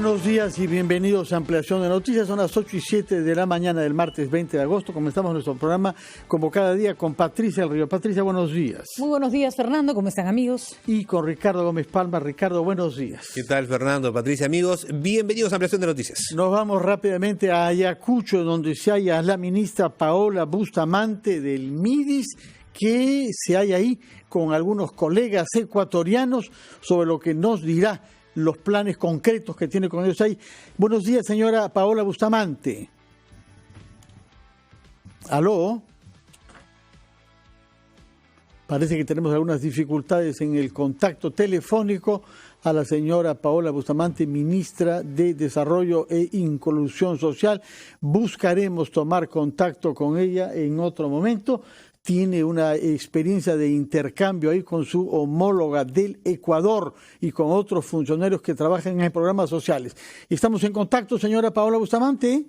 Buenos días y bienvenidos a Ampliación de Noticias. Son las 8:07 de la mañana del martes 20 de agosto. Comenzamos nuestro programa como cada día con Patricia del Río. Patricia, buenos días. Muy buenos días, Fernando. ¿Cómo están, amigos? Y con Ricardo Gómez Palma. Ricardo, buenos días. ¿Qué tal, Fernando? Patricia, amigos. Bienvenidos a Ampliación de Noticias. Nos vamos rápidamente a Ayacucho, donde se halla la ministra Paola Bustamante del MIDIS, que se halla ahí con algunos colegas ecuatorianos sobre lo que nos dirá los planes concretos que tiene con ellos ahí. Buenos días, señora Paola Bustamante. ¿Aló? Parece que tenemos algunas dificultades en el contacto telefónico a la señora Paola Bustamante, ministra de Desarrollo e Inclusión Social. Buscaremos tomar contacto con ella en otro momento. Tiene una experiencia de intercambio ahí con su homóloga del Ecuador y con otros funcionarios que trabajan en programas sociales. ¿Estamos en contacto, señora Paola Bustamante?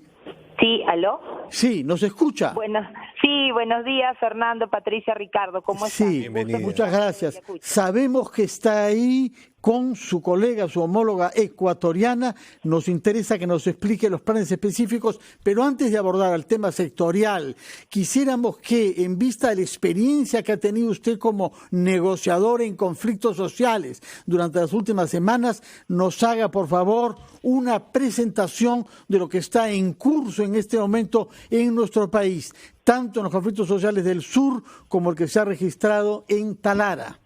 Sí, ¿aló? Sí, ¿nos escucha? Buenos días, Fernando, Patricia, Ricardo, ¿cómo están? Sí, muchas gracias. Sabemos que está ahí con su colega, su homóloga ecuatoriana. Nos interesa que nos explique los planes específicos, pero antes de abordar el tema sectorial, quisiéramos que, en vista de la experiencia que ha tenido usted como negociador en conflictos sociales durante las últimas semanas, nos haga, por favor, una presentación de lo que está en curso en este momento en nuestro país, tanto en los conflictos sociales del sur como el que se ha registrado en Talara.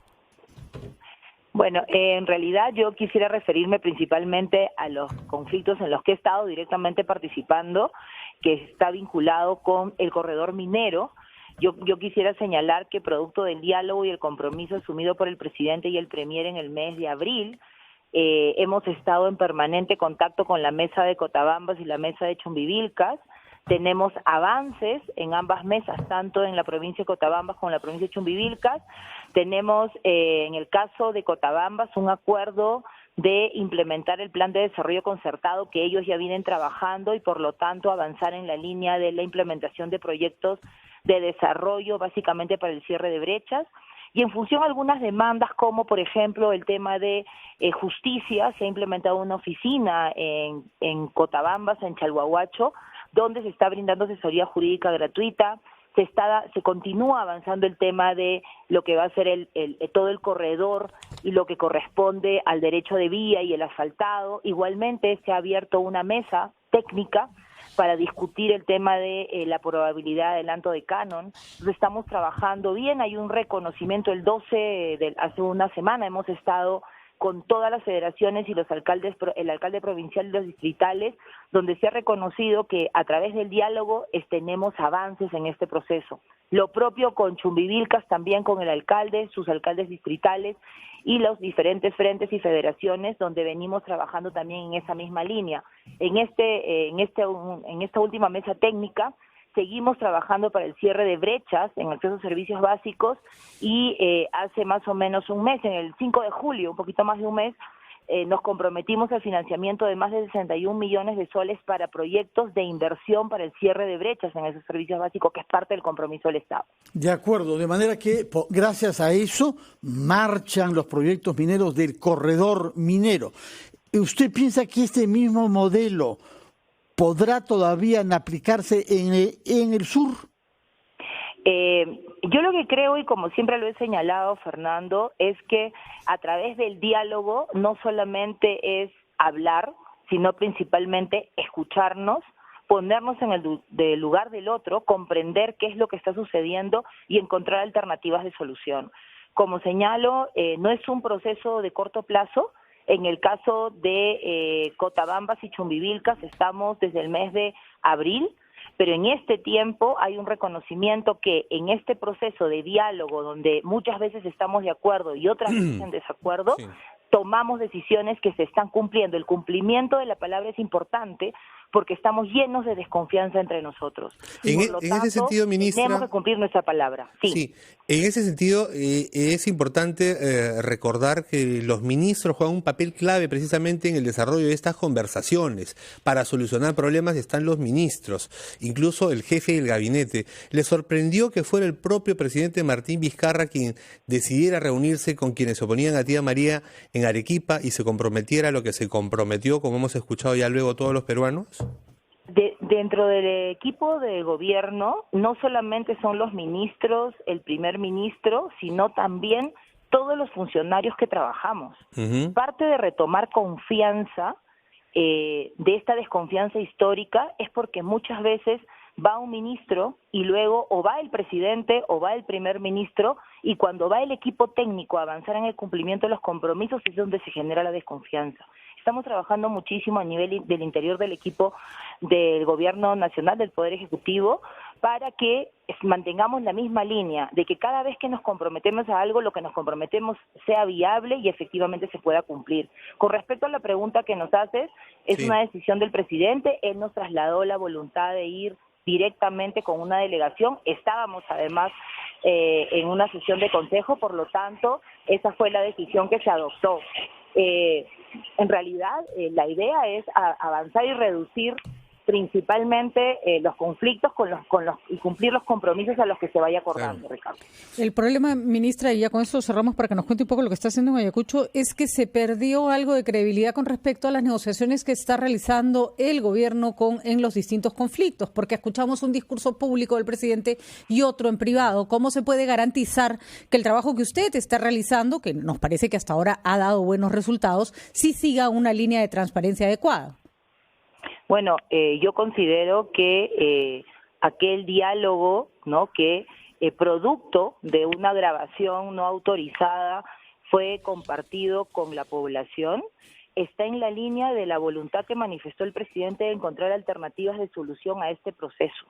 Bueno, en realidad yo quisiera referirme principalmente a los conflictos en los que he estado directamente participando, que está vinculado con el corredor minero. Yo quisiera señalar que producto del diálogo y el compromiso asumido por el presidente y el premier en el mes de abril, hemos estado en permanente contacto con la mesa de Cotabambas y la mesa de Chumbivilcas. Tenemos avances en ambas mesas, tanto en la provincia de Cotabambas como en la provincia de Chumbivilcas. Tenemos, en el caso de Cotabambas, un acuerdo de implementar el plan de desarrollo concertado que ellos ya vienen trabajando y, por lo tanto, avanzar en la línea de la implementación de proyectos de desarrollo, básicamente para el cierre de brechas. Y en función de algunas demandas, como por ejemplo el tema de justicia, se ha implementado una oficina en Cotabambas, en Chalhuahuacho, donde se está brindando asesoría jurídica gratuita. Se continúa avanzando el tema de lo que va a ser todo el corredor y lo que corresponde al derecho de vía y el asfaltado. Igualmente se ha abierto una mesa técnica para discutir el tema de la probabilidad de adelanto de canon. Entonces estamos trabajando bien, hay un reconocimiento el 12 hace una semana hemos estado con todas las federaciones y los alcaldes, el alcalde provincial y los distritales, donde se ha reconocido que a través del diálogo tenemos avances en este proceso. Lo propio con Chumbivilcas, también con el alcalde, sus alcaldes distritales y los diferentes frentes y federaciones, donde venimos trabajando también en esa misma línea. En esta última mesa técnica, seguimos trabajando para el cierre de brechas en acceso a servicios básicos y hace más o menos un mes, en el 5 de julio, un poquito más de un mes, nos comprometimos al financiamiento de más de 61 millones de soles para proyectos de inversión para el cierre de brechas en esos servicios básicos, que es parte del compromiso del Estado. De acuerdo, de manera que gracias a eso marchan los proyectos mineros del corredor minero. ¿Usted piensa que este mismo modelo podrá todavía aplicarse en el sur? Yo lo que creo, y como siempre lo he señalado, Fernando, es que a través del diálogo no solamente es hablar, sino principalmente escucharnos, ponernos en el lugar del otro, comprender qué es lo que está sucediendo y encontrar alternativas de solución. Como señalo, no es un proceso de corto plazo. En el caso de Cotabambas y Chumbivilcas estamos desde el mes de abril, pero en este tiempo hay un reconocimiento que en este proceso de diálogo, donde muchas veces estamos de acuerdo y otras veces en desacuerdo, sí, tomamos decisiones que se están cumpliendo. El cumplimiento de la palabra es importante porque estamos llenos de desconfianza entre nosotros. En ese sentido, ministra, tenemos que cumplir nuestra palabra. Sí, en ese sentido es importante recordar que los ministros juegan un papel clave precisamente en el desarrollo de estas conversaciones. Para solucionar problemas están los ministros, incluso el jefe del gabinete. ¿Le sorprendió que fuera el propio presidente Martín Vizcarra quien decidiera reunirse con quienes se oponían a Tía María en Arequipa y se comprometiera a lo que se comprometió, como hemos escuchado ya luego todos los peruanos? Dentro del equipo de gobierno, no solamente son los ministros, el primer ministro, sino también todos los funcionarios que trabajamos. Parte de retomar confianza, de esta desconfianza histórica, es porque muchas veces va un ministro y luego o va el presidente o va el primer ministro, y cuando va el equipo técnico a avanzar en el cumplimiento de los compromisos es donde se genera la desconfianza. Estamos trabajando muchísimo a nivel del interior del equipo del Gobierno Nacional, del Poder Ejecutivo, para que mantengamos la misma línea, de que cada vez que nos comprometemos a algo, lo que nos comprometemos sea viable y efectivamente se pueda cumplir. Con respecto a la pregunta que nos haces, es una decisión del presidente. Él nos trasladó la voluntad de ir directamente con una delegación. Estábamos además en una sesión de consejo, por lo tanto, esa fue la decisión que se adoptó. En realidad, la idea es avanzar y reducir principalmente los conflictos y cumplir los compromisos a los que se vaya acordando, Ricardo. El problema, ministra, y ya con eso cerramos para que nos cuente un poco lo que está haciendo en Ayacucho, es que se perdió algo de credibilidad con respecto a las negociaciones que está realizando el gobierno en los distintos conflictos, porque escuchamos un discurso público del presidente y otro en privado. ¿Cómo se puede garantizar que el trabajo que usted está realizando, que nos parece que hasta ahora ha dado buenos resultados, sí siga una línea de transparencia adecuada? Bueno, yo considero que aquel diálogo, ¿no?, que producto de una grabación no autorizada fue compartido con la población, está en la línea de la voluntad que manifestó el presidente de encontrar alternativas de solución a este proceso.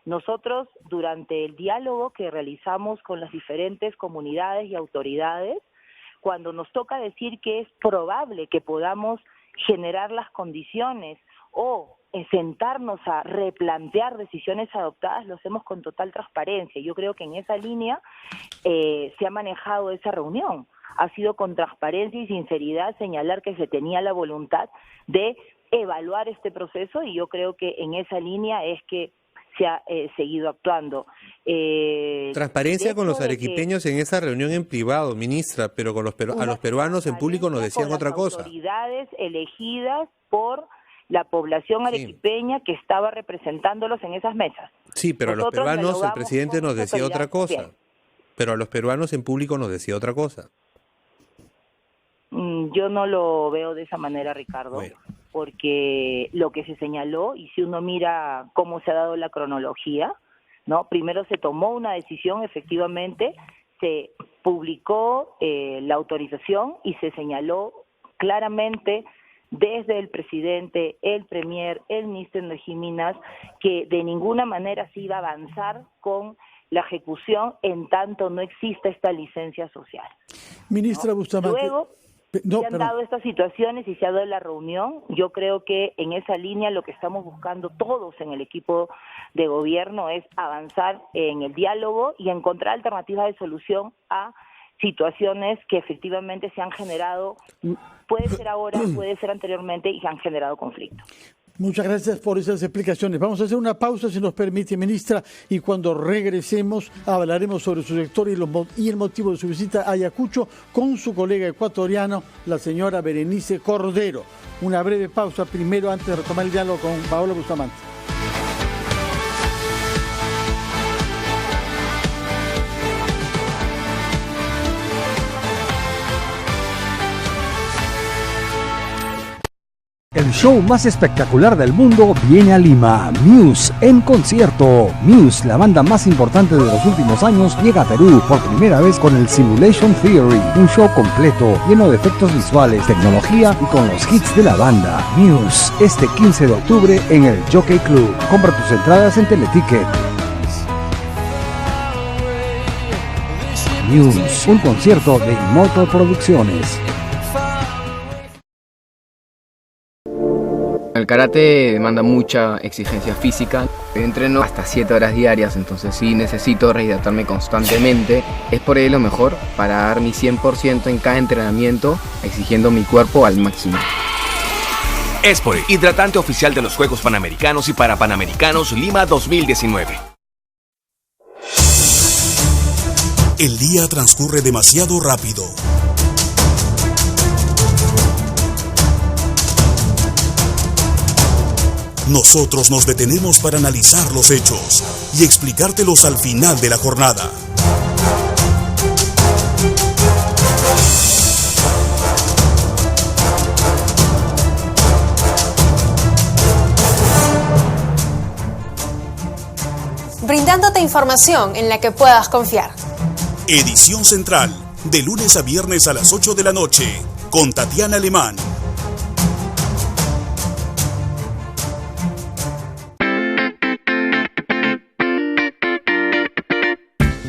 Nosotros, durante el diálogo que realizamos con las diferentes comunidades y autoridades, cuando nos toca decir que es probable que podamos generar las condiciones o sentarnos a replantear decisiones adoptadas, lo hacemos con total transparencia. Yo creo que en esa línea se ha manejado esa reunión. Ha sido con transparencia y sinceridad señalar que se tenía la voluntad de evaluar este proceso, y yo creo que en esa línea es que se ha seguido actuando. Transparencia con los arequipeños en esa reunión en privado, ministra, pero con a los peruanos en público nos decían otra cosa. Autoridades elegidas por la población arequipeña que estaba representándolos en esas mesas. Sí, pero nosotros a los peruanos el presidente nos decía otra cosa. Bien. Pero a los peruanos en público nos decía otra cosa. Yo no lo veo de esa manera, Ricardo, porque lo que se señaló, y si uno mira cómo se ha dado la cronología, ¿no? Primero se tomó una decisión, efectivamente, se publicó la autorización y se señaló claramente desde el presidente, el premier, el ministro de Energía y Minas, que de ninguna manera se iba a avanzar con la ejecución en tanto no exista esta licencia social. Ministra Bustamante. Luego se han dado estas situaciones y se ha dado la reunión. Yo creo que en esa línea lo que estamos buscando todos en el equipo de gobierno es avanzar en el diálogo y encontrar alternativas de solución a situaciones que efectivamente se han generado, puede ser ahora, puede ser anteriormente, y se han generado conflictos. Muchas gracias por esas explicaciones. Vamos a hacer una pausa, si nos permite, ministra, y cuando regresemos hablaremos sobre su sector y el motivo de su visita a Ayacucho con su colega ecuatoriano, la señora Berenice Cordero. Una breve pausa primero antes de retomar el diálogo con Paola Bustamante. El show más espectacular del mundo viene a Lima. Muse en concierto. Muse, la banda más importante de los últimos años, llega a Perú por primera vez con el Simulation Theory, un show completo, lleno de efectos visuales, tecnología y con los hits de la banda. Muse, este 15 de octubre en el Jockey Club. Compra tus entradas en Teleticket. Muse, un concierto de Immortal Producciones. El karate demanda mucha exigencia física. Entreno hasta 7 horas diarias, entonces sí necesito rehidratarme constantemente. Es por ello lo mejor para dar mi 100% en cada entrenamiento, exigiendo mi cuerpo al máximo. Espore, hidratante oficial de los Juegos Panamericanos y Parapanamericanos Lima 2019. El día transcurre demasiado rápido. Nosotros nos detenemos para analizar los hechos y explicártelos al final de la jornada. Brindándote información en la que puedas confiar. Edición Central, de lunes a viernes a las 8 de la noche, con Tatiana Alemán.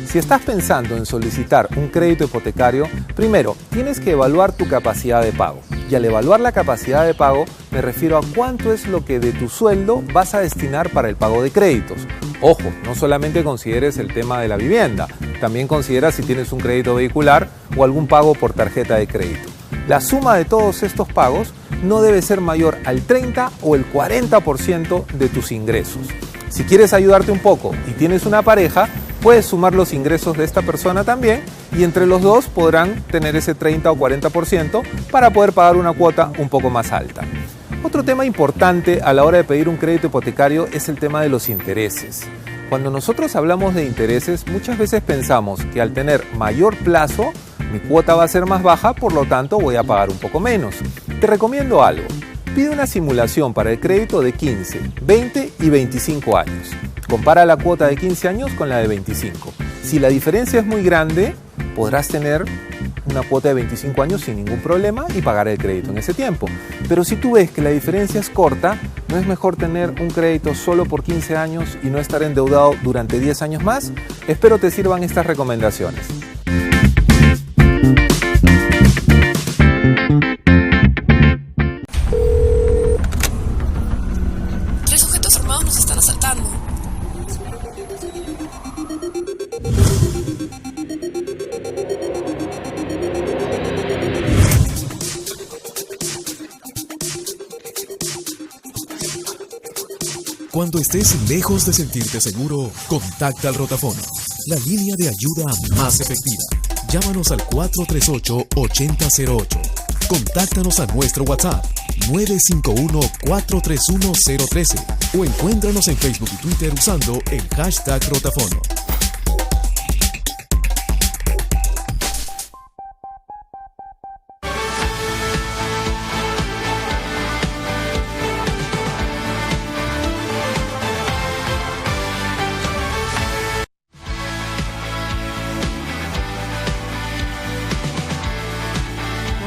Si estás pensando en solicitar un crédito hipotecario, primero tienes que evaluar tu capacidad de pago. Y al evaluar la capacidad de pago, me refiero a cuánto es lo que de tu sueldo vas a destinar para el pago de créditos. Ojo, no solamente consideres el tema de la vivienda, también considera si tienes un crédito vehicular o algún pago por tarjeta de crédito. La suma de todos estos pagos no debe ser mayor al 30 o el 40% de tus ingresos. Si quieres ayudarte un poco y tienes una pareja, puedes sumar los ingresos de esta persona también y entre los dos podrán tener ese 30 o 40% para poder pagar una cuota un poco más alta. Otro tema importante a la hora de pedir un crédito hipotecario es el tema de los intereses. Cuando nosotros hablamos de intereses, muchas veces pensamos que al tener mayor plazo, mi cuota va a ser más baja, por lo tanto voy a pagar un poco menos. Te recomiendo algo. Pide una simulación para el crédito de 15, 20 y 25 años. Compara la cuota de 15 años con la de 25. Si la diferencia es muy grande, podrás tener una cuota de 25 años sin ningún problema y pagar el crédito en ese tiempo. Pero si tú ves que la diferencia es corta, ¿no es mejor tener un crédito solo por 15 años y no estar endeudado durante 10 años más? Espero te sirvan estas recomendaciones. Tres sujetos armados nos están asaltando. Cuando estés lejos de sentirte seguro, contacta al Rotafono, la línea de ayuda más efectiva. Llámanos al 438-8008. Contáctanos a nuestro WhatsApp 951-431-013 o encuéntranos en Facebook y Twitter usando el hashtag Rotafono.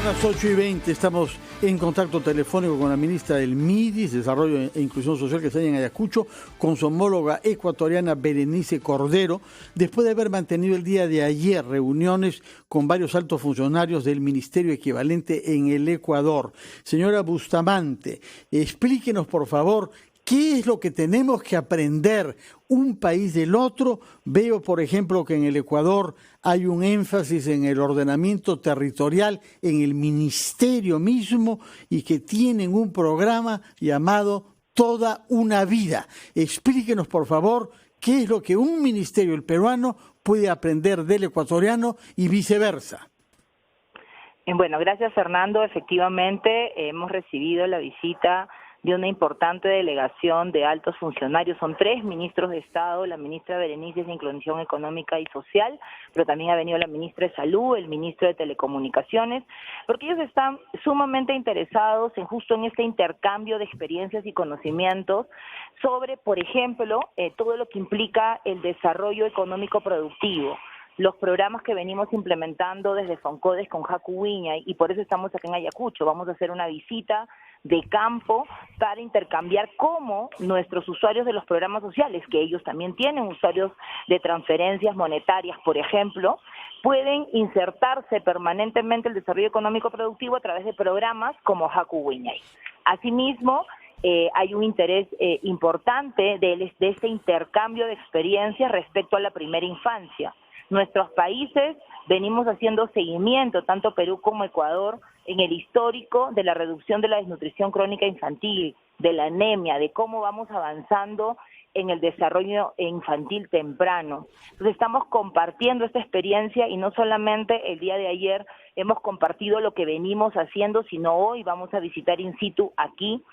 Las 8:20 estamos en contacto telefónico con la ministra del MIDIS, Desarrollo e Inclusión Social, que está en Ayacucho, con su homóloga ecuatoriana Berenice Cordero, después de haber mantenido el día de ayer reuniones con varios altos funcionarios del ministerio equivalente en el Ecuador. Señora Bustamante, explíquenos por favor ¿qué es lo que tenemos que aprender un país del otro? Veo, por ejemplo, que en el Ecuador hay un énfasis en el ordenamiento territorial, en el ministerio mismo, y que tienen un programa llamado Toda una Vida. Explíquenos, por favor, qué es lo que un ministerio, el peruano, puede aprender del ecuatoriano y viceversa. Bueno, gracias Fernando. Efectivamente, hemos recibido la visita de una importante delegación de altos funcionarios. Son 3 ministros de Estado, la ministra Berenice de Inclusión Económica y Social, pero también ha venido la ministra de Salud, el ministro de Telecomunicaciones, porque ellos están sumamente interesados en justo en este intercambio de experiencias y conocimientos sobre, por ejemplo, todo lo que implica el desarrollo económico productivo, los programas que venimos implementando desde Foncodes con Haku Wiñay, y por eso estamos acá en Ayacucho. Vamos a hacer una visita de campo para intercambiar cómo nuestros usuarios de los programas sociales, que ellos también tienen usuarios de transferencias monetarias, por ejemplo, pueden insertarse permanentemente en el desarrollo económico productivo a través de programas como Haku Wiñay. Asimismo, hay un interés importante de este intercambio de experiencias respecto a la primera infancia. Nuestros países venimos haciendo seguimiento, tanto Perú como Ecuador, en el histórico de la reducción de la desnutrición crónica infantil, de la anemia, de cómo vamos avanzando en el desarrollo infantil temprano. Entonces estamos compartiendo esta experiencia y no solamente el día de ayer hemos compartido lo que venimos haciendo, sino hoy vamos a visitar in situ aquí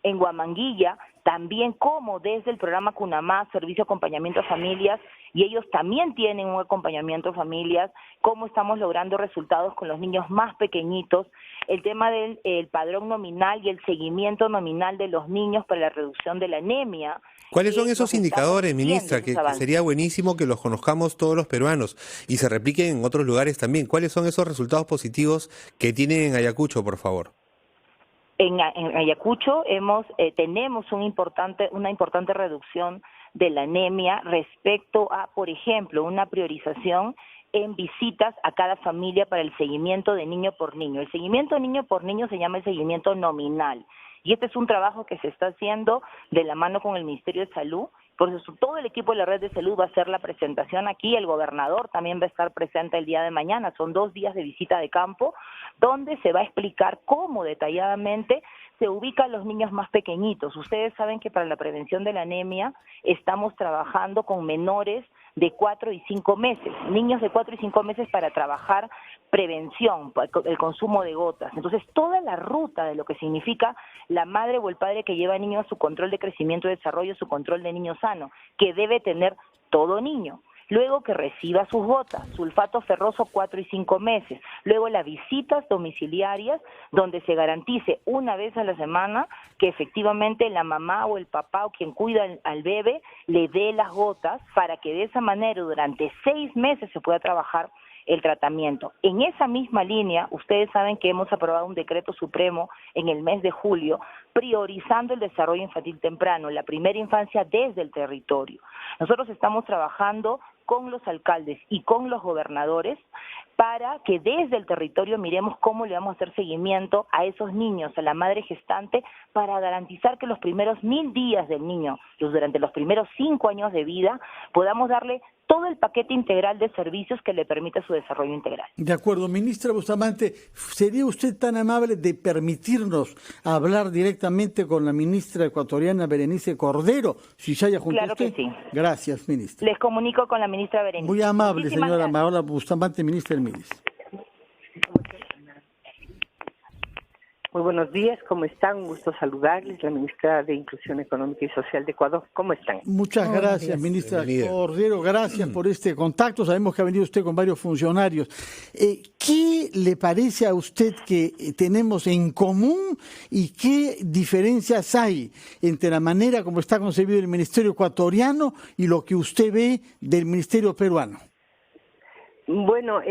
en Huamanguilla, también como desde el programa CUNAMÁ, Servicio de Acompañamiento a Familias, y ellos también tienen un acompañamiento a familias, cómo estamos logrando resultados con los niños más pequeñitos, el tema del padrón nominal y el seguimiento nominal de los niños para la reducción de la anemia. ¿Cuáles son esos indicadores, ministra, que sería buenísimo que los conozcamos todos los peruanos y se repliquen en otros lugares también? ¿Cuáles son esos resultados positivos que tienen en Ayacucho, por favor? En Ayacucho tenemos una importante reducción de la anemia respecto a, por ejemplo, una priorización en visitas a cada familia para el seguimiento de niño por niño. El seguimiento niño por niño se llama el seguimiento nominal. Y este es un trabajo que se está haciendo de la mano con el Ministerio de Salud. Por eso todo el equipo de la Red de Salud va a hacer la presentación aquí, el gobernador también va a estar presente el día de mañana. Son 2 días de visita de campo, donde se va a explicar cómo detalladamente se ubican los niños más pequeñitos. Ustedes saben que para la prevención de la anemia estamos trabajando con menores de 4 y 5 meses, niños de 4 y 5 meses para trabajar prevención, el consumo de gotas. Entonces, toda la ruta de lo que significa la madre o el padre que lleva al niño a su control de crecimiento y desarrollo, su control de niño sano, que debe tener todo niño. Luego que reciba sus gotas, sulfato ferroso 4 y 5 meses. Luego las visitas domiciliarias donde se garantice una vez a la semana que efectivamente la mamá o el papá o quien cuida al bebé le dé las gotas para que de esa manera durante 6 meses se pueda trabajar el tratamiento. En esa misma línea, ustedes saben que hemos aprobado un decreto supremo en el mes de julio priorizando el desarrollo infantil temprano, la primera infancia desde el territorio. Nosotros estamos trabajando con los alcaldes y con los gobernadores para que desde el territorio miremos cómo le vamos a hacer seguimiento a esos niños, a la madre gestante, para garantizar que los primeros 1000 días del niño, durante los primeros 5 años de vida, podamos darle todo el paquete integral de servicios que le permita su desarrollo integral. De acuerdo. Ministra Bustamante, ¿sería usted tan amable de permitirnos hablar directamente con la ministra ecuatoriana Berenice Cordero, si se haya junto a usted? Claro que sí. Gracias, ministra. Les comunico con la ministra Berenice. Muy amable, Muchísimas señora gracias. Paola Bustamante, ministra del MIDIS. Muy buenos días, ¿cómo están? Un gusto saludarles, la ministra de Inclusión Económica y Social de Ecuador. ¿Cómo están? Muchas gracias, ministra Cordero. Gracias por este contacto. Sabemos que ha venido usted con varios funcionarios. ¿Qué le parece a usted que tenemos en común y qué diferencias hay entre la manera como está concebido el Ministerio ecuatoriano y lo que usted ve del Ministerio peruano? Bueno,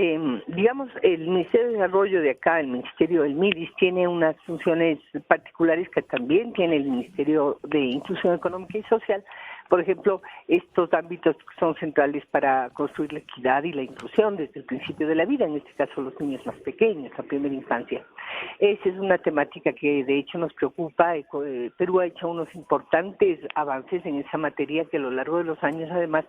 digamos, el Ministerio de Desarrollo de acá, el Ministerio del MIDIS, tiene unas funciones particulares que también tiene el Ministerio de Inclusión Económica y Social. Por ejemplo, estos ámbitos son centrales para construir la equidad y la inclusión desde el principio de la vida, en este caso los niños más pequeños, la primera infancia. Esa es una temática que de hecho nos preocupa. Perú ha hecho unos importantes avances en esa materia que a lo largo de los años además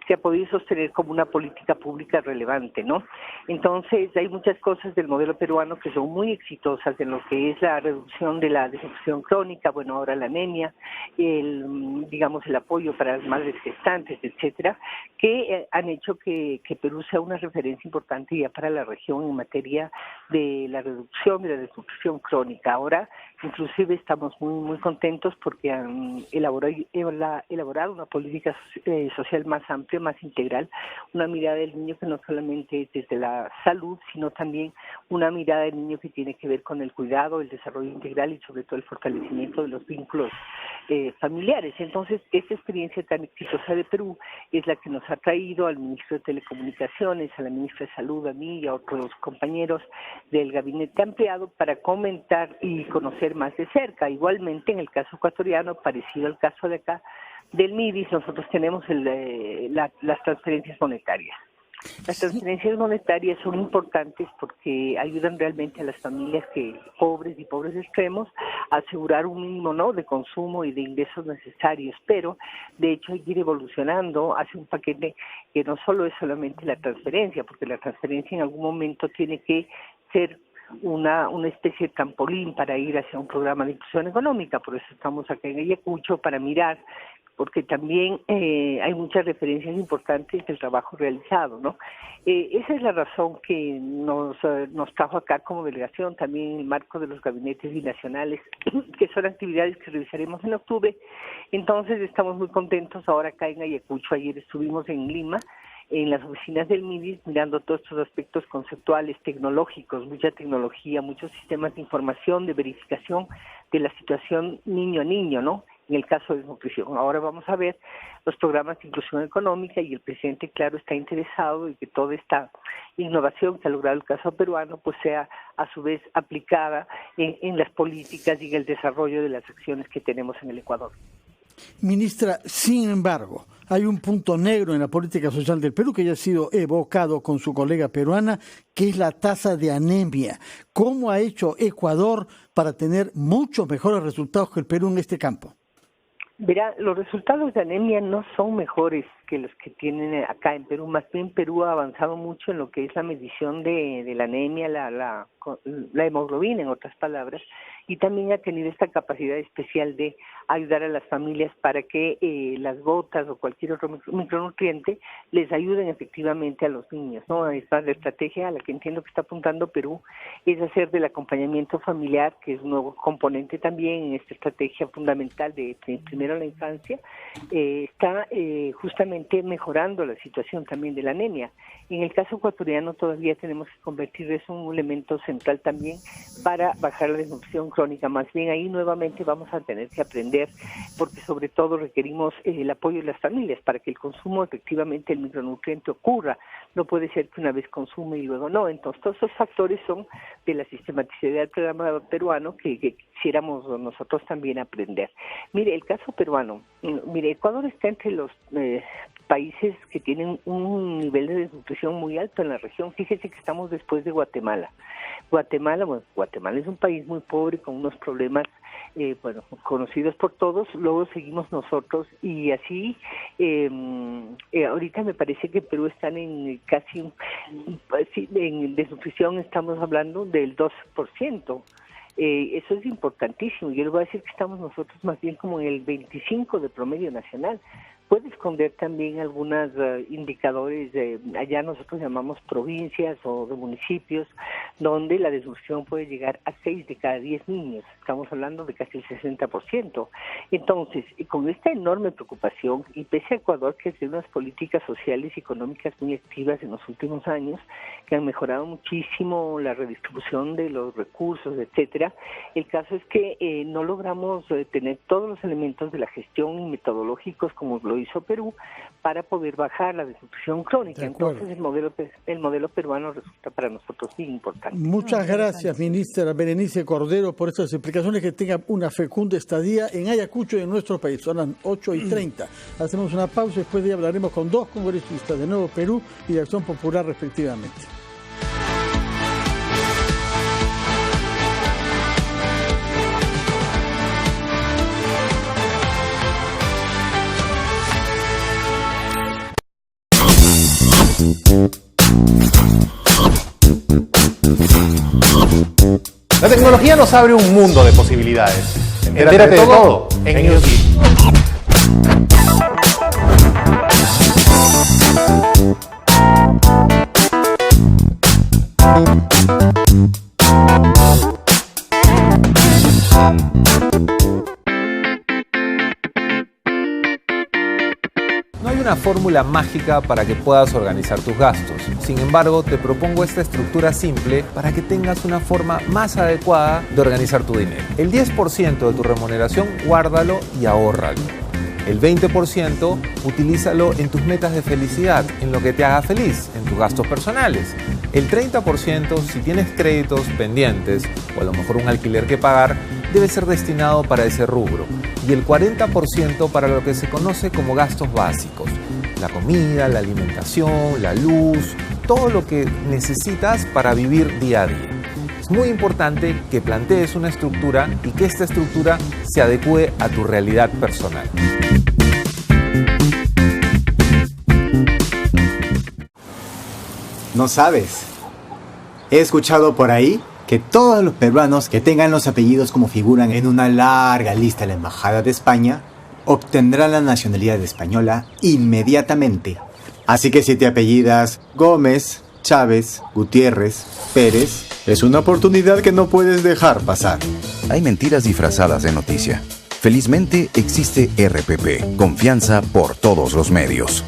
se ha podido sostener como una política pública relevante, ¿no? Entonces hay muchas cosas del modelo peruano que son muy exitosas en lo que es la reducción de la desnutrición crónica, bueno, ahora la anemia, el apoyo para las madres gestantes, etcétera, que han hecho que Perú sea una referencia importante ya para la región en materia de la reducción de la desnutrición crónica. Ahora, inclusive, estamos muy contentos porque han elaborado una política social más amplia, más integral, una mirada del niño que no solamente es desde la salud, sino también una mirada del niño que tiene que ver con el cuidado, el desarrollo integral y sobre todo el fortalecimiento de los vínculos familiares. Entonces, esta experiencia tan exitosa de Perú es la que nos ha traído al ministro de Telecomunicaciones, a la ministra de Salud, a mí y a otros compañeros del gabinete ampliado para comentar y conocer más de cerca. Igualmente, en el caso ecuatoriano, parecido al caso de acá del MIDIS, nosotros tenemos las transferencias monetarias. Las transferencias monetarias son importantes porque ayudan realmente a las familias pobres y pobres extremos a asegurar un mínimo, ¿no?, de consumo y de ingresos necesarios, pero de hecho hay que ir evolucionando hacia un paquete que no solo es solamente la transferencia, porque la transferencia en algún momento tiene que ser una especie de trampolín para ir hacia un programa de inclusión económica. Por eso estamos acá en Ayacucho, para mirar, porque también hay muchas referencias importantes del trabajo realizado, ¿no? Esa es la razón que nos trajo acá como delegación, también en el marco de los gabinetes binacionales, que son actividades que revisaremos en octubre. Entonces estamos muy contentos ahora acá en Ayacucho. Ayer estuvimos en Lima, en las oficinas del MIDIS, mirando todos estos aspectos conceptuales, tecnológicos, mucha tecnología, muchos sistemas de información, de verificación de la situación niño a niño, ¿no?, en el caso de desnutrición. Ahora vamos a ver los programas de inclusión económica y el presidente, claro, está interesado en que toda esta innovación que ha logrado el caso peruano pues sea a su vez aplicada en las políticas y en el desarrollo de las acciones que tenemos en el Ecuador. Ministra, sin embargo, hay un punto negro en la política social del Perú que ya ha sido evocado con su colega peruana, que es la tasa de anemia. ¿Cómo ha hecho Ecuador para tener muchos mejores resultados que el Perú en este campo? Verá, los resultados de anemia no son mejores que los que tienen acá en Perú. Más bien Perú ha avanzado mucho en lo que es la medición de la anemia, la hemoglobina, en otras palabras, y también ha tenido esta capacidad especial de ayudar a las familias para que las gotas o cualquier otro micronutriente les ayuden efectivamente a los niños, ¿no? Esta la estrategia a la que entiendo que está apuntando Perú es hacer del acompañamiento familiar, que es un nuevo componente también en esta estrategia fundamental de primero la infancia, está justamente mejorando la situación también de la anemia. En el caso ecuatoriano todavía tenemos que convertir eso en un elemento central también para bajar la desnutrición crónica. Más bien ahí nuevamente vamos a tener que aprender, porque sobre todo requerimos el apoyo de las familias para que el consumo efectivamente del micronutriente ocurra. No puede ser que una vez consume y luego no. Entonces todos esos factores son de la sistematicidad del programa peruano que quisiéramos nosotros también aprender. Mire, el caso peruano, Ecuador está entre los países que tienen un nivel de desnutrición muy alto en la región. Fíjese que estamos después de Guatemala. Guatemala es un país muy pobre con unos problemas conocidos por todos. Luego seguimos nosotros y así ahorita me parece que Perú está en casi en desnutrición estamos hablando del 12%. Eso es importantísimo. Yo le voy a decir que estamos nosotros más bien como en el 25% de promedio nacional. Puede esconder también algunos indicadores, allá nosotros llamamos provincias o de municipios, donde la desnutrición puede llegar a 6 de cada 10 niños. Estamos hablando de casi el 60%. Entonces, con esta enorme preocupación, y pese a Ecuador, que tiene unas políticas sociales y económicas muy activas en los últimos años, que han mejorado muchísimo la redistribución de los recursos, etcétera, el caso es que no logramos tener todos los elementos de la gestión y metodológicos como lo hizo Perú para poder bajar la desnutrición crónica. Entonces el modelo peruano resulta para nosotros muy importante. Muchas gracias, ministra Berenice Cordero, por estas explicaciones. Que tenga una fecunda estadía en Ayacucho y en nuestro país. Son las 8:30. Hacemos una pausa y después de ahí hablaremos con dos congresistas de Nuevo Perú y de Acción Popular respectivamente. La tecnología nos abre un mundo de posibilidades. Entérate de todo en Newsly. No hay una fórmula mágica para que puedas organizar tus gastos. Sin embargo, te propongo esta estructura simple para que tengas una forma más adecuada de organizar tu dinero. El 10% de tu remuneración, guárdalo y ahórralo. El 20% utilízalo en tus metas de felicidad, en lo que te haga feliz, en tus gastos personales. El 30%, si tienes créditos pendientes o a lo mejor un alquiler que pagar, debe ser destinado para ese rubro. y el 40% para lo que se conoce como gastos básicos. La comida, la alimentación, la luz, todo lo que necesitas para vivir día a día. Es muy importante que plantees una estructura y que esta estructura se adecue a tu realidad personal. No sabes. He escuchado por ahí que todos los peruanos que tengan los apellidos como figuran en una larga lista de la Embajada de España obtendrán la nacionalidad española inmediatamente. Así que si te apellidas Gómez, Chávez, Gutiérrez, Pérez, es una oportunidad que no puedes dejar pasar. Hay mentiras disfrazadas de noticia. Felizmente existe RPP, confianza por todos los medios.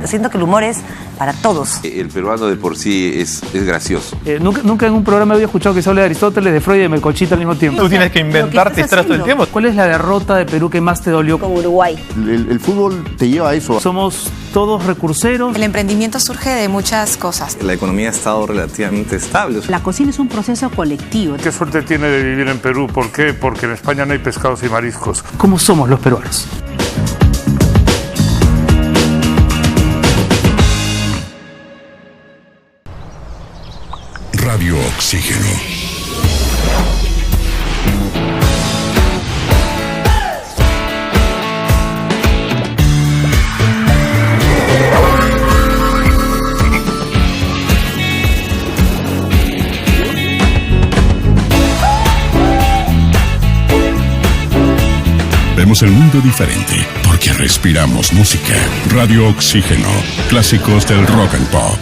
Siento que el humor es para todos. El peruano de por sí es gracioso. Nunca en un programa había escuchado que se hable de Aristóteles, de Freud y de Melcochita al mismo tiempo. Tú tienes que inventarte historias todo el tiempo. ¿Cuál es la derrota de Perú que más te dolió? Con Uruguay. El fútbol te lleva a eso. Somos todos recurseros. El emprendimiento surge de muchas cosas. La economía ha estado relativamente estable. La cocina es un proceso colectivo. ¿Qué suerte tiene de vivir en Perú? ¿Por qué? Porque en España no hay pescados y mariscos. ¿Cómo somos los peruanos? Radio Oxígeno. Vemos el mundo diferente porque respiramos música. Radio Oxígeno. Clásicos del rock and pop.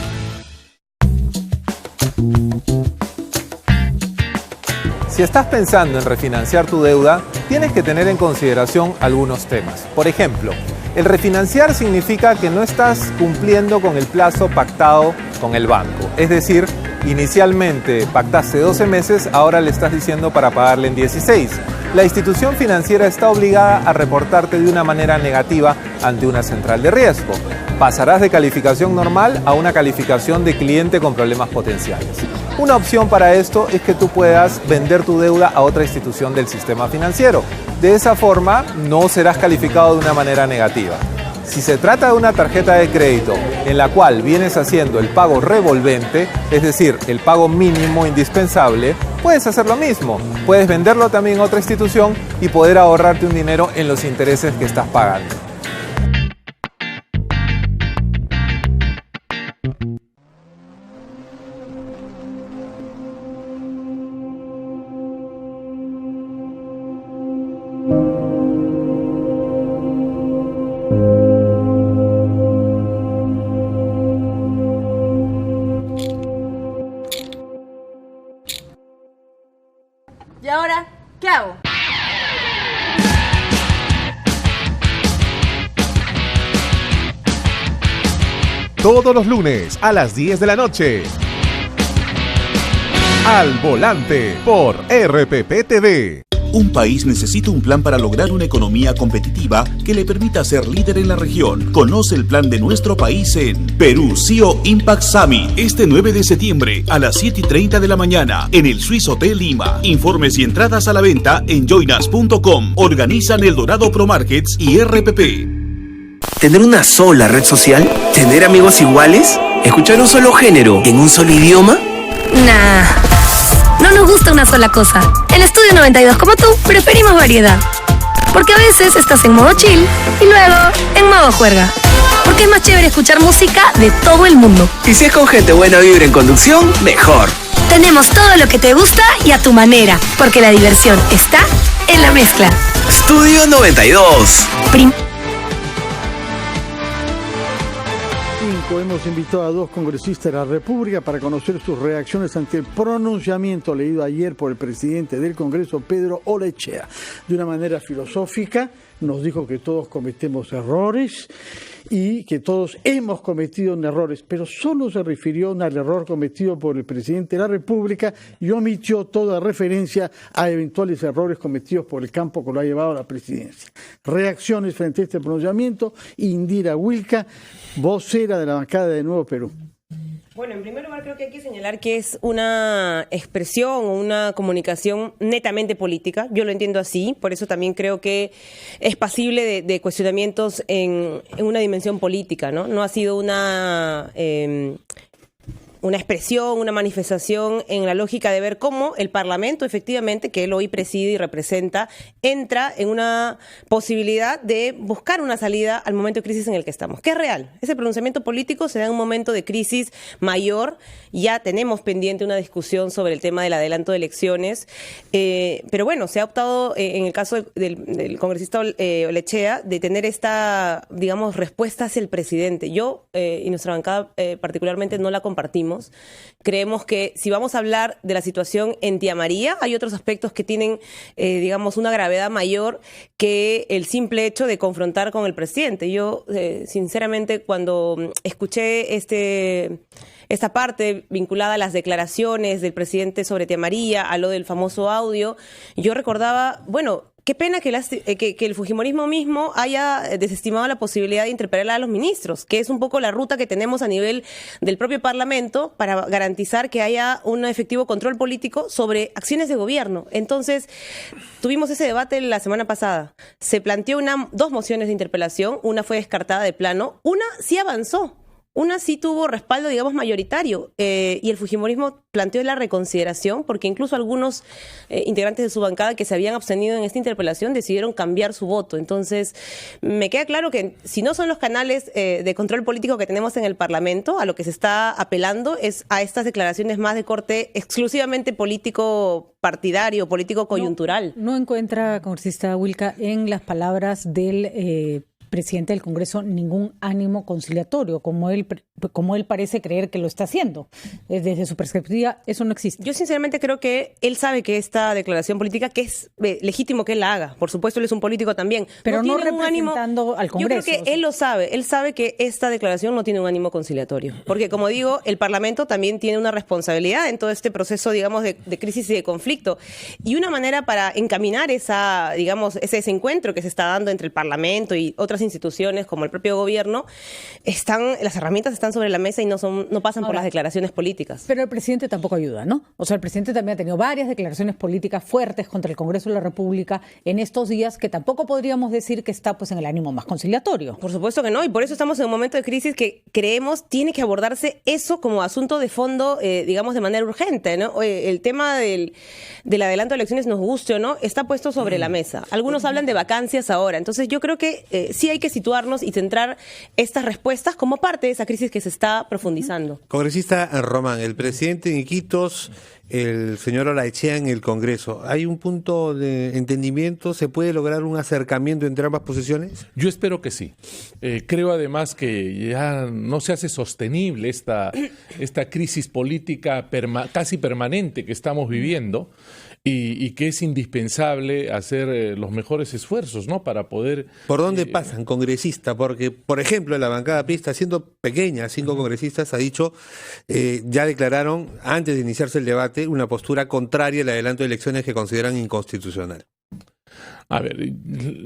Si estás pensando en refinanciar tu deuda, tienes que tener en consideración algunos temas. Por ejemplo, el refinanciar significa que no estás cumpliendo con el plazo pactado con el banco. Es decir, inicialmente pactaste 12 meses, ahora le estás diciendo para pagarle en 16. La institución financiera está obligada a reportarte de una manera negativa ante una central de riesgo. Pasarás de calificación normal a una calificación de cliente con problemas potenciales. Una opción para esto es que tú puedas vender tu deuda a otra institución del sistema financiero. De esa forma, no serás calificado de una manera negativa. Si se trata de una tarjeta de crédito en la cual vienes haciendo el pago revolvente, es decir, el pago mínimo indispensable, puedes hacer lo mismo. Puedes venderlo también a otra institución y poder ahorrarte un dinero en los intereses que estás pagando. ¿Y ahora qué hago? Todos los lunes a las 10 de la noche. Al Volante por RPP TV. Un país necesita un plan para lograr una economía competitiva que le permita ser líder en la región. Conoce el plan de nuestro país en Perú CEO Impact Summit, este 9 de septiembre a las 7:30 de la mañana en el Swiss Hotel Lima. Informes y entradas a la venta en joinas.com. Organizan El Dorado Pro Markets y RPP. ¿Tener una sola red social? ¿Tener amigos iguales? ¿Escuchar un solo género en un solo idioma? Nah, no nos gusta una sola cosa. En Estudio 92, como tú, preferimos variedad. Porque a veces estás en modo chill y luego en modo juerga. Porque es más chévere escuchar música de todo el mundo. Y si es con gente buena vibra en conducción, mejor. Tenemos todo lo que te gusta y a tu manera. Porque la diversión está en la mezcla. Estudio 92. Hemos invitado a dos congresistas de la República para conocer sus reacciones ante el pronunciamiento leído ayer por el presidente del Congreso, Pedro Orechea. De una manera filosófica, nos dijo que todos cometemos errores y que todos hemos cometido errores, pero solo se refirió al error cometido por el presidente de la República y omitió toda referencia a eventuales errores cometidos por el campo que lo ha llevado a la presidencia. Reacciones frente a este pronunciamiento: Indira Wilca, vocera de la bancada de Nuevo Perú. Bueno, en primer lugar creo que hay que señalar que es una expresión o una comunicación netamente política. Yo lo entiendo así, por eso también creo que es pasible de cuestionamientos en una dimensión política, ¿no? No ha sido una expresión, una manifestación en la lógica de ver cómo el Parlamento, efectivamente, que él hoy preside y representa, entra en una posibilidad de buscar una salida al momento de crisis en el que estamos, que es real. Ese pronunciamiento político se da en un momento de crisis mayor. Ya tenemos pendiente una discusión sobre el tema del adelanto de elecciones, pero bueno, se ha optado, en el caso del congresista Olechea, de tener esta, digamos, respuesta hacia el presidente. Yo y nuestra bancada particularmente no la compartimos. Creemos que si vamos a hablar de la situación en Tía María, hay otros aspectos que tienen, digamos, una gravedad mayor que el simple hecho de confrontar con el presidente. Yo, sinceramente, cuando escuché esta parte vinculada a las declaraciones del presidente sobre Tía María, a lo del famoso audio, yo recordaba, bueno, qué pena que el fujimorismo mismo haya desestimado la posibilidad de interpelar a los ministros, que es un poco la ruta que tenemos a nivel del propio Parlamento para garantizar que haya un efectivo control político sobre acciones de gobierno. Entonces, tuvimos ese debate la semana pasada. Se planteó dos mociones de interpelación, una fue descartada de plano, una sí avanzó. Una sí tuvo respaldo, digamos, mayoritario, y el fujimorismo planteó la reconsideración, porque incluso algunos integrantes de su bancada que se habían abstenido en esta interpelación decidieron cambiar su voto. Entonces, me queda claro que si no son los canales de control político que tenemos en el Parlamento, a lo que se está apelando es a estas declaraciones más de corte exclusivamente político partidario, político coyuntural. No encuentra, congresista Wilca, en las palabras del presidente del Congreso ningún ánimo conciliatorio, como él parece creer que lo está haciendo. Desde su perspectiva, eso no existe. Yo sinceramente creo que él sabe que esta declaración política, que es legítimo que él la haga. Por supuesto, él es un político también. Pero no tiene representando al Congreso. Yo creo que él lo sabe. Él sabe que esta declaración no tiene un ánimo conciliatorio. Porque, como digo, el Parlamento también tiene una responsabilidad en todo este proceso, digamos, de crisis y de conflicto. Y una manera para encaminar ese desencuentro que se está dando entre el Parlamento y otras instituciones como el propio gobierno, las herramientas están sobre la mesa y no pasan por las declaraciones políticas. Pero el presidente tampoco ayuda, ¿no? O sea, el presidente también ha tenido varias declaraciones políticas fuertes contra el Congreso de la República en estos días, que tampoco podríamos decir que está pues en el ánimo más conciliatorio. Por supuesto que no, y por eso estamos en un momento de crisis que creemos tiene que abordarse eso como asunto de fondo, digamos, de manera urgente, ¿no? El tema del adelanto de elecciones, nos guste o no, está puesto sobre la mesa. Algunos hablan de vacancias ahora, entonces yo creo que sí hay que situarnos y centrar estas respuestas como parte de esa crisis que se está profundizando. Congresista Román, el presidente en Iquitos, el señor Olechea en el Congreso, ¿hay un punto de entendimiento? ¿Se puede lograr un acercamiento entre ambas posiciones? Yo espero que sí. Creo además que ya no se hace sostenible esta crisis política casi permanente que estamos viviendo. Y que es indispensable hacer los mejores esfuerzos, ¿no? Para poder... ¿Por dónde pasan, congresista? Porque, por ejemplo, la bancada PRI, siendo pequeña, 5 congresistas, ha dicho, ya declararon, antes de iniciarse el debate, una postura contraria al adelanto de elecciones que consideran inconstitucional. A ver,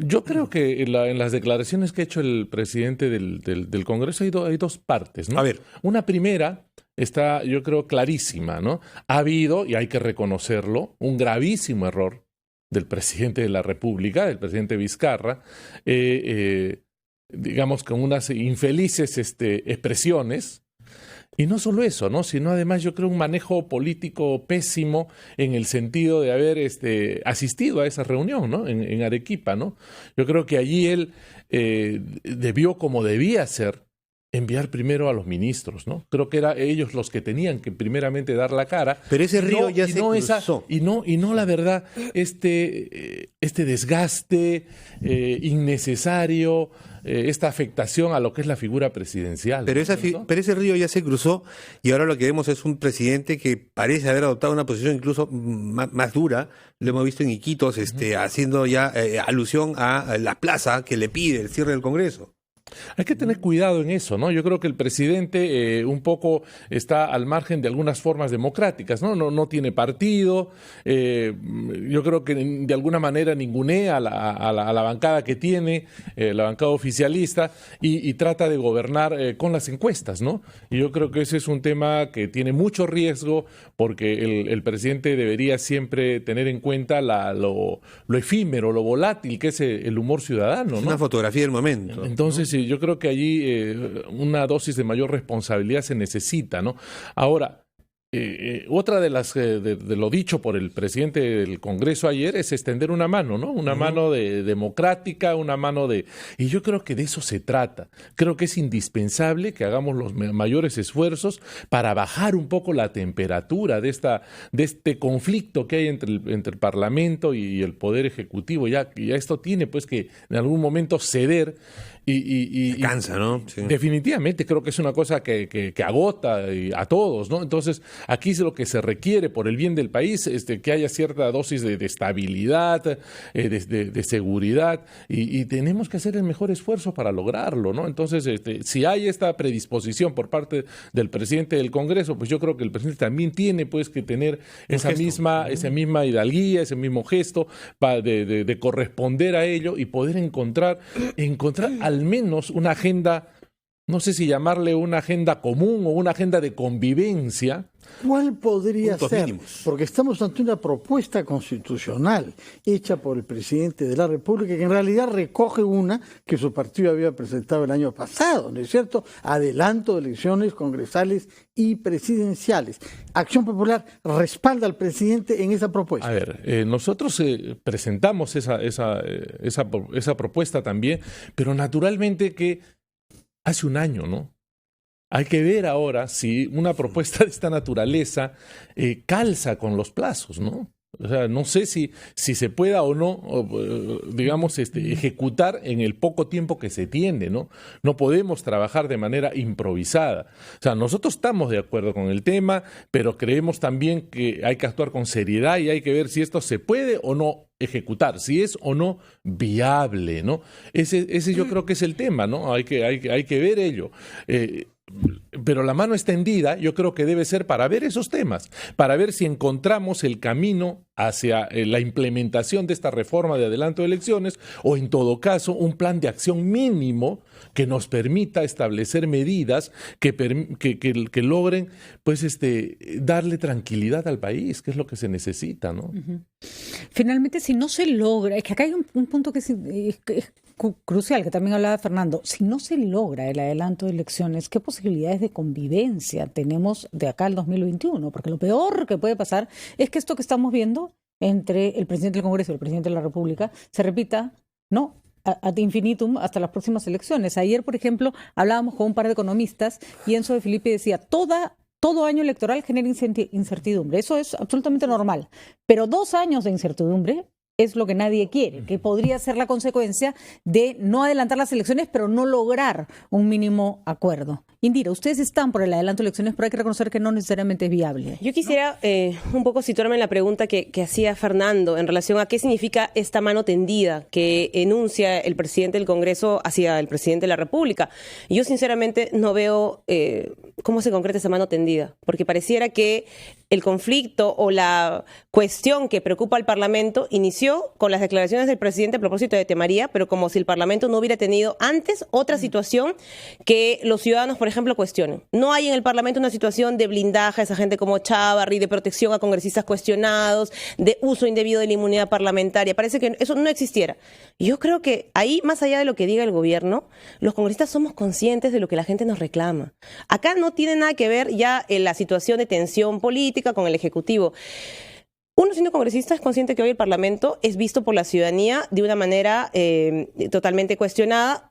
yo creo que en las declaraciones que ha hecho el presidente del Congreso hay dos partes, ¿no? A ver. Una primera está, yo creo, clarísima, ¿no? Ha habido, y hay que reconocerlo, un gravísimo error del presidente de la República, del presidente Vizcarra, digamos, con unas infelices expresiones. Y no solo eso, ¿no? Sino además yo creo un manejo político pésimo en el sentido de haber asistido a esa reunión, ¿no? En Arequipa, ¿no? Yo creo que allí él debió, como debía hacer, enviar primero a los ministros, ¿no? Creo que eran ellos los que tenían que primeramente dar la cara. Pero ese río ya se cruzó. Y no la verdad, este desgaste innecesario, esta afectación a lo que es la figura presidencial. Pero ese río ya se cruzó y ahora lo que vemos es un presidente que parece haber adoptado una posición incluso más dura. Lo hemos visto en Iquitos, haciendo ya alusión a la plaza que le pide el cierre del Congreso. Hay que tener cuidado en eso, ¿no? Yo creo que el presidente un poco está al margen de algunas formas democráticas, ¿no? No tiene partido, yo creo que de alguna manera ningunea a la bancada que tiene, la bancada oficialista, y trata de gobernar con las encuestas, ¿no? Y yo creo que ese es un tema que tiene mucho riesgo, porque el presidente debería siempre tener en cuenta lo efímero, lo volátil que es el humor ciudadano, ¿no? Es una fotografía del momento. Entonces, ¿no? Yo creo que allí una dosis de mayor responsabilidad se necesita, ¿no? Ahora, otra de lo dicho por el presidente del Congreso ayer es extender una mano, ¿no? Una mano democrática, una mano de... Y yo creo que de eso se trata. Creo que es indispensable que hagamos los mayores esfuerzos para bajar un poco la temperatura de este conflicto que hay entre el Parlamento y el Poder Ejecutivo. Ya esto tiene pues que en algún momento ceder y cansa, ¿no? Sí. Definitivamente creo que es una cosa que agota a todos, ¿no? Entonces, aquí es lo que se requiere por el bien del país, que haya cierta dosis de estabilidad, de seguridad, y tenemos que hacer el mejor esfuerzo para lograrlo, ¿no? Entonces, si hay esta predisposición por parte del presidente del Congreso, pues yo creo que el presidente también tiene pues que tener esa misma hidalguía, ese mismo gesto de corresponder a ello y poder encontrar al menos una agenda, no sé si llamarle una agenda común o una agenda de convivencia. ¿Cuál podría ser? Mínimos. Porque estamos ante una propuesta constitucional hecha por el presidente de la República, que en realidad recoge una que su partido había presentado el año pasado, ¿no es cierto? Adelanto de elecciones congresales y presidenciales. Acción Popular respalda al presidente en esa propuesta. A ver, nosotros presentamos esa propuesta también, pero naturalmente que hace un año, ¿no? Hay que ver ahora si una propuesta de esta naturaleza calza con los plazos, ¿no? O sea, no sé si se pueda o no, digamos, ejecutar en el poco tiempo que se tiene, ¿no? No podemos trabajar de manera improvisada. O sea, nosotros estamos de acuerdo con el tema, pero creemos también que hay que actuar con seriedad y hay que ver si esto se puede o no ejecutar, si es o no viable, ¿no? Ese yo creo que es el tema, ¿no? Hay que ver ello. Pero la mano extendida yo creo que debe ser para ver esos temas, para ver si encontramos el camino hacia la implementación de esta reforma de adelanto de elecciones o en todo caso un plan de acción mínimo que nos permita establecer medidas que logren pues darle tranquilidad al país, que es lo que se necesita, ¿no? Uh-huh. Finalmente, si no se logra, es que acá hay un punto que es crucial, que también hablaba Fernando, si no se logra el adelanto de elecciones, ¿qué posibilidades de convivencia tenemos de acá al 2021? Porque lo peor que puede pasar es que esto que estamos viendo entre el presidente del Congreso y el presidente de la República se repita, ¿no?, ad infinitum hasta las próximas elecciones. Ayer, por ejemplo, hablábamos con un par de economistas y Enzo de Filippi decía, todo año electoral genera incertidumbre. Eso es absolutamente normal. Pero 2 años de incertidumbre es lo que nadie quiere, que podría ser la consecuencia de no adelantar las elecciones, pero no lograr un mínimo acuerdo. Indira, ustedes están por el adelanto de elecciones, pero hay que reconocer que no necesariamente es viable. Yo quisiera un poco situarme en la pregunta que hacía Fernando en relación a qué significa esta mano tendida que enuncia el presidente del Congreso hacia el presidente de la República. Yo sinceramente no veo cómo se concreta esa mano tendida, porque pareciera que el conflicto o la cuestión que preocupa al Parlamento inició con las declaraciones del presidente a propósito de Temaría, pero como si el Parlamento no hubiera tenido antes otra situación que los ciudadanos, por ejemplo, cuestionen. No hay en el Parlamento una situación de blindaje a esa gente como Chávarri, de protección a congresistas cuestionados, de uso indebido de la inmunidad parlamentaria. Parece que eso no existiera. Yo creo que ahí, más allá de lo que diga el gobierno, los congresistas somos conscientes de lo que la gente nos reclama. Acá no tiene nada que ver ya en la situación de tensión política con el Ejecutivo. Uno, siendo congresista, es consciente que hoy el Parlamento es visto por la ciudadanía de una manera totalmente cuestionada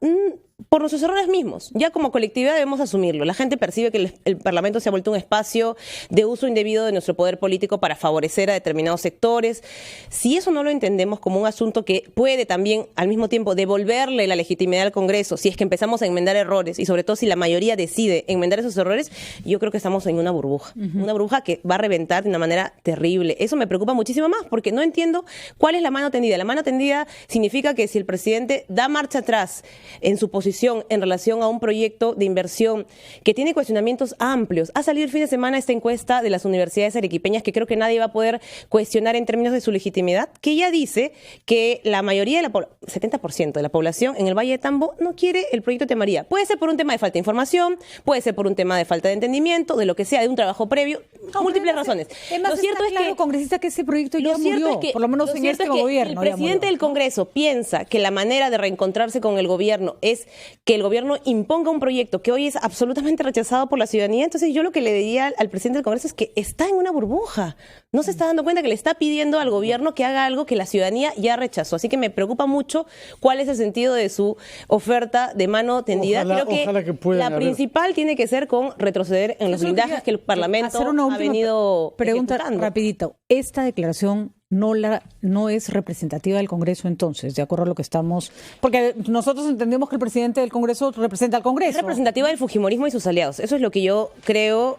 por nuestros errores mismos. Ya como colectividad debemos asumirlo. La gente percibe que el Parlamento se ha vuelto un espacio de uso indebido de nuestro poder político para favorecer a determinados sectores. Si eso no lo entendemos como un asunto que puede también al mismo tiempo devolverle la legitimidad al Congreso, si es que empezamos a enmendar errores y sobre todo si la mayoría decide enmendar esos errores, yo creo que estamos en una burbuja. Una burbuja que va a reventar de una manera terrible. Eso me preocupa muchísimo más porque no entiendo cuál es la mano tendida. La mano tendida significa que si el presidente da marcha atrás en su posición posición en relación a un proyecto de inversión que tiene cuestionamientos amplios. Ha salido el fin de semana esta encuesta de las universidades arequipeñas que creo que nadie va a poder cuestionar en términos de su legitimidad, que ya dice que la mayoría de la 70% de la población en el Valle de Tambo no quiere el proyecto de María. Puede ser por un tema de falta de información, puede ser por un tema de falta de entendimiento, de lo que sea, de un trabajo previo, múltiples razones. Lo cierto es que, congresista, que ese proyecto ya murió, por lo menos en este gobierno. El presidente del Congreso piensa que la manera de reencontrarse con el gobierno es que el gobierno imponga un proyecto que hoy es absolutamente rechazado por la ciudadanía. Entonces yo lo que le diría al presidente del Congreso es que está en una burbuja. No se está dando cuenta que le está pidiendo al gobierno que haga algo que la ciudadanía ya rechazó. Así que me preocupa mucho cuál es el sentido de su oferta de mano tendida. Creo que la principal tiene que ser con retroceder en los blindajes que el Parlamento ha venido pregunta rapidito. Esta declaración no es representativa del Congreso, entonces, de acuerdo a lo que estamos... Porque nosotros entendemos que el presidente del Congreso representa al Congreso. Es representativa del fujimorismo y sus aliados. Eso es lo que yo creo,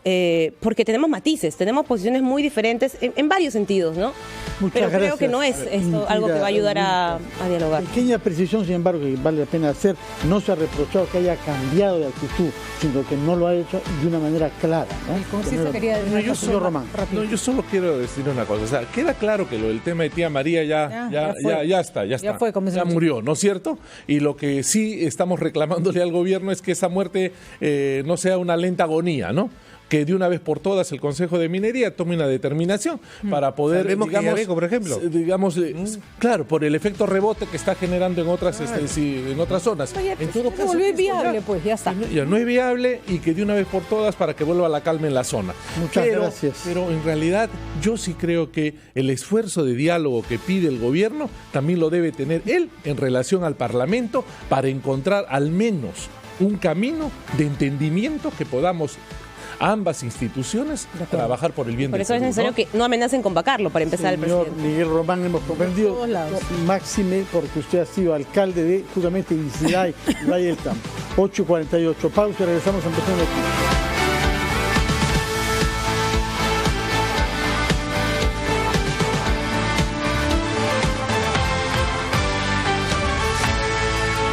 porque tenemos matices, tenemos posiciones muy diferentes en varios sentidos, ¿no? Pero creo que no es esto algo que va a ayudar a dialogar. Pequeña precisión, sin embargo, que vale la pena hacer. No se ha reprochado que haya cambiado de actitud, sino que no lo ha hecho de una manera clara, ¿no? El congresista quería decir yo solo quiero decir una cosa. O sea, queda claro que lo del tema de tía María ya está. Ya murió, ¿no es cierto? Y lo que sí estamos reclamándole al gobierno es que esa muerte no sea una lenta agonía, ¿no? Que de una vez por todas el Consejo de Minería tome una determinación para poder, digamos, por ejemplo, claro, por el efecto rebote que está generando en otras en otras zonas. En todo caso, no es viable, pues ya está. Ya no es viable y que de una vez por todas para que vuelva la calma en la zona. Muchas gracias. Pero en realidad yo sí creo que el esfuerzo de diálogo que pide el gobierno también lo debe tener él en relación al Parlamento para encontrar al menos un camino de entendimiento que podamos ambas instituciones trabajar por el bien del pueblo. Por eso es necesario que no amenacen con vacarlo para empezar el presidente. Miguel Román, hemos comprendido, máxime, porque usted ha sido alcalde de justamente Isilay, Valle del Tambo. 8:48, pausa y regresamos a Empezando Aquí.